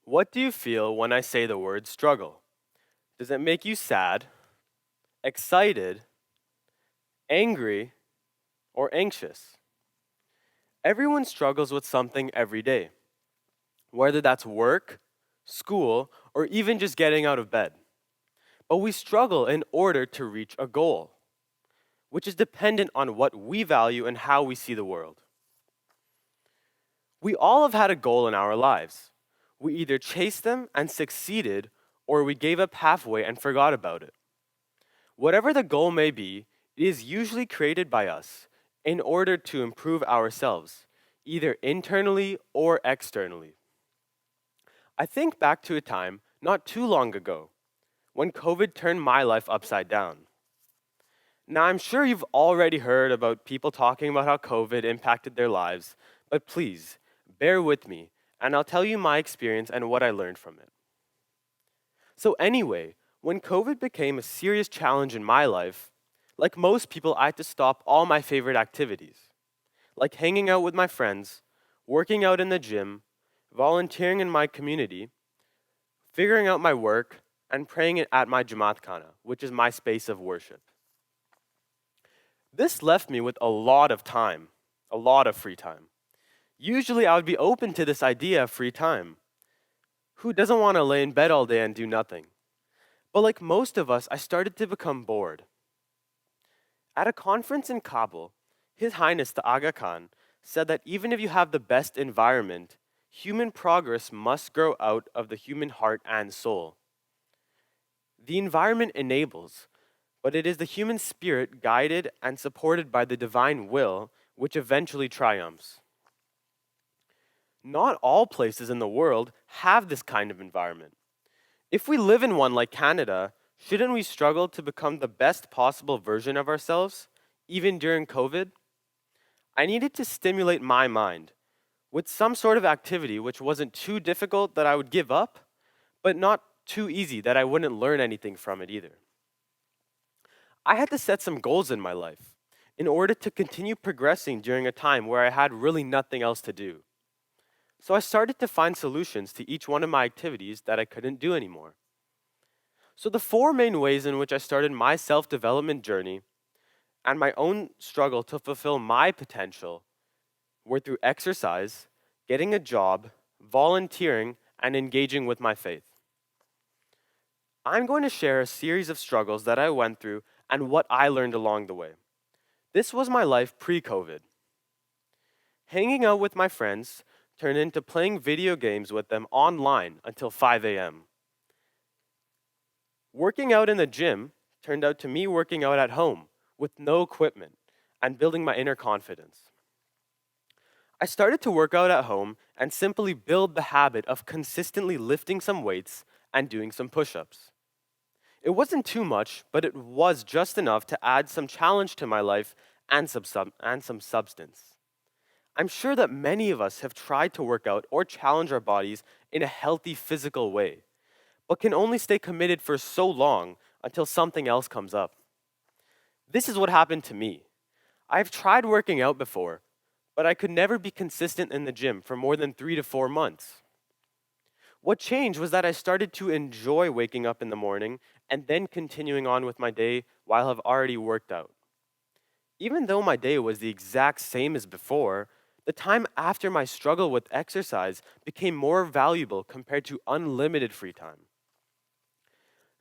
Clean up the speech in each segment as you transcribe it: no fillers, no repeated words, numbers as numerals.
What do you feel when I say the word struggle? Does it make you sad, excited, angry, or anxious? Everyone struggles with something every day, whether that's work, school, or even just getting out of bed. But we struggle in order to reach a goal, which is dependent on what we value and how we see the world. We all have had a goal in our lives. We either chased them and succeeded, or we gave up halfway and forgot about it. Whatever the goal may be, it is usually created by us in order to improve ourselves, either internally or externally. I think back to a time not too long ago when COVID turned my life upside down. Now, I'm sure you've already heard about people talking about how COVID impacted their lives, but please, bear with me, and I'll tell you my experience and what I learned from it. So, anyway, when COVID became a serious challenge in my life, like most people, I had to stop all my favorite activities, like hanging out with my friends, working out in the gym, volunteering in my community, figuring out my work, and praying at my Jamaat Khana, which is my space of worship. This left me with a lot of time, a lot of free time. Usually, I would be open to this idea of free time. Who doesn't want to lay in bed all day and do nothing? But like most of us, I started to become bored. At a conference in Kabul, His Highness the Aga Khan said that even if you have the best environment, human progress must grow out of the human heart and soul. The environment enables, but it is the human spirit guided and supported by the divine will which eventually triumphs. Not all places in the world have this kind of environment. If we live in one like Canada, shouldn't we struggle to become the best possible version of ourselves, even during COVID? I needed to stimulate my mind with some sort of activity which wasn't too difficult that I would give up, but not too easy that I wouldn't learn anything from it either. I had to set some goals in my life in order to continue progressing during a time where I had really nothing else to do. So I started to find solutions to each one of my activities that I couldn't do anymore. So the four main ways in which I started my self-development journey and my own struggle to fulfill my potential were through exercise, getting a job, volunteering, and engaging with my faith. I'm going to share a series of struggles that I went through and what I learned along the way. This was my life pre-COVID. Hanging out with my friends turned into playing video games with them online until 5 a.m. Working out in the gym turned out to me working out at home with no equipment and building my inner confidence. I started to work out at home and simply build the habit of consistently lifting some weights and doing some push ups. It wasn't too much, but it was just enough to add some challenge to my life and some substance. I'm sure that many of us have tried to work out or challenge our bodies in a healthy physical way, but can only stay committed for so long until something else comes up. This is what happened to me. I've tried working out before, but I could never be consistent in the gym for more than 3 to 4 months. What changed was that I started to enjoy waking up in the morning and then continuing on with my day while I've already worked out. Even though my day was the exact same as before, the time after my struggle with exercise became more valuable compared to unlimited free time.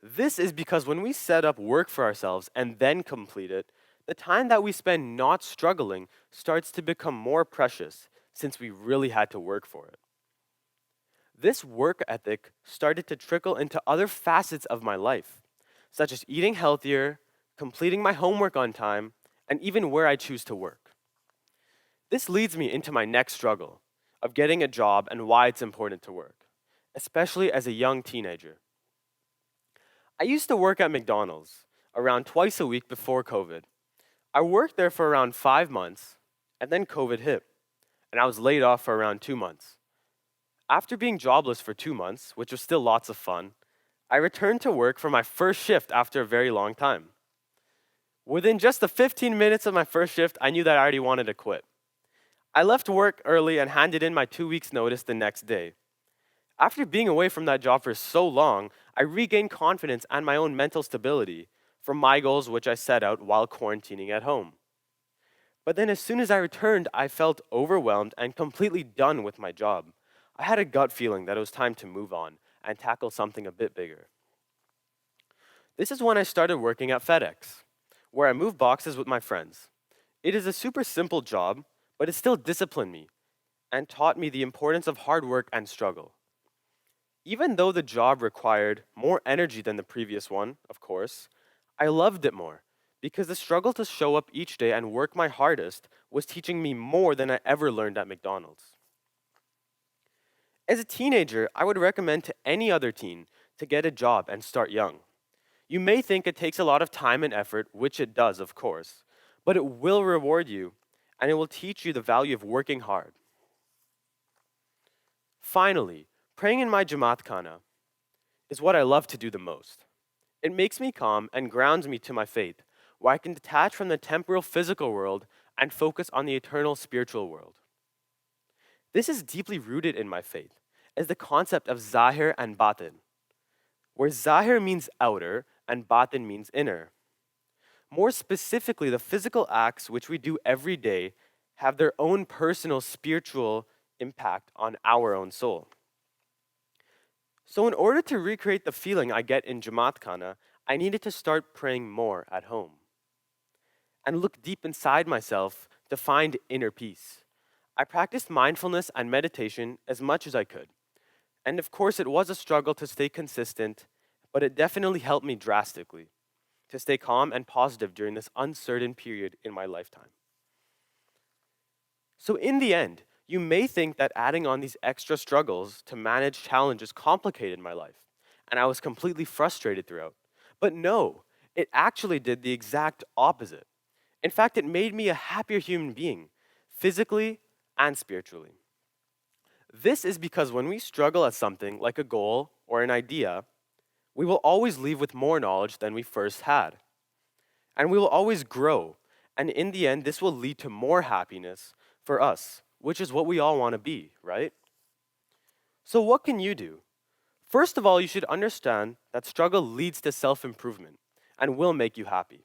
This is because when we set up work for ourselves and then complete it, the time that we spend not struggling starts to become more precious since we really had to work for it. This work ethic started to trickle into other facets of my life, such as eating healthier, completing my homework on time, and even where I choose to work. This leads me into my next struggle of getting a job and why it's important to work, especially as a young teenager. I used to work at McDonald's around twice a week before COVID. I worked there for around 5 months, and then COVID hit, and I was laid off for around 2 months. After being jobless for 2 months, which was still lots of fun, I returned to work for my first shift after a very long time. Within just the 15 minutes of my first shift, I knew that I already wanted to quit. I left work early and handed in my 2 weeks' notice the next day. After being away from that job for so long, I regained confidence and my own mental stability from my goals, which I set out while quarantining at home. But then, as soon as I returned, I felt overwhelmed and completely done with my job. I had a gut feeling that it was time to move on and tackle something a bit bigger. This is when I started working at FedEx, where I move boxes with my friends. It is a super simple job, but it still disciplined me and taught me the importance of hard work and struggle. Even though the job required more energy than the previous one, of course, I loved it more because the struggle to show up each day and work my hardest was teaching me more than I ever learned at McDonald's. As a teenager, I would recommend to any other teen to get a job and start young. You may think it takes a lot of time and effort, which it does, of course, but it will reward you and it will teach you the value of working hard. Finally, praying in my Jamaat Khana is what I love to do the most. It makes me calm and grounds me to my faith, where I can detach from the temporal physical world and focus on the eternal spiritual world. This is deeply rooted in my faith, as the concept of Zahir and Batin, where Zahir means outer and Batin means inner. More specifically, the physical acts which we do every day have their own personal spiritual impact on our own soul. So, in order to recreate the feeling I get in Jamaat Khana, I needed to start praying more at home and look deep inside myself to find inner peace. I practiced mindfulness and meditation as much as I could. And of course, it was a struggle to stay consistent, but it definitely helped me drastically to stay calm and positive during this uncertain period in my lifetime. So, in the end, you may think that adding on these extra struggles to manage challenges complicated my life, and I was completely frustrated throughout. But no, it actually did the exact opposite. In fact, it made me a happier human being, physically and spiritually. This is because when we struggle at something like a goal or an idea, we will always leave with more knowledge than we first had. And we will always grow. And in the end, this will lead to more happiness for us, which is what we all want to be, right? So, what can you do? First of all, you should understand that struggle leads to self improvement and will make you happy.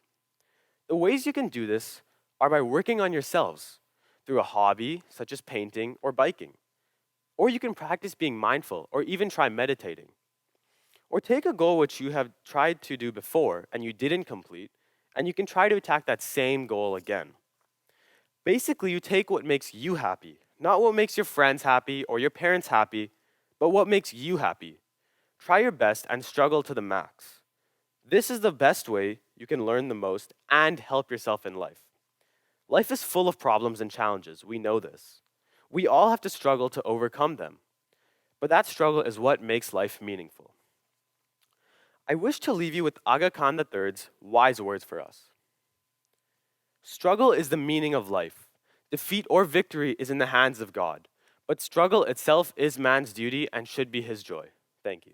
The ways you can do this are by working on yourselves through a hobby, such as painting or biking. Or you can practice being mindful or even try meditating. Or take a goal which you have tried to do before and you didn't complete, and you can try to attack that same goal again. Basically, you take what makes you happy, not what makes your friends happy or your parents happy, but what makes you happy. Try your best and struggle to the max. This is the best way you can learn the most and help yourself in life. Life is full of problems and challenges, we know this. We all have to struggle to overcome them. But that struggle is what makes life meaningful. I wish to leave you with Aga Khan III's wise words for us. Struggle is the meaning of life. Defeat or victory is in the hands of God. But struggle itself is man's duty and should be his joy. Thank you.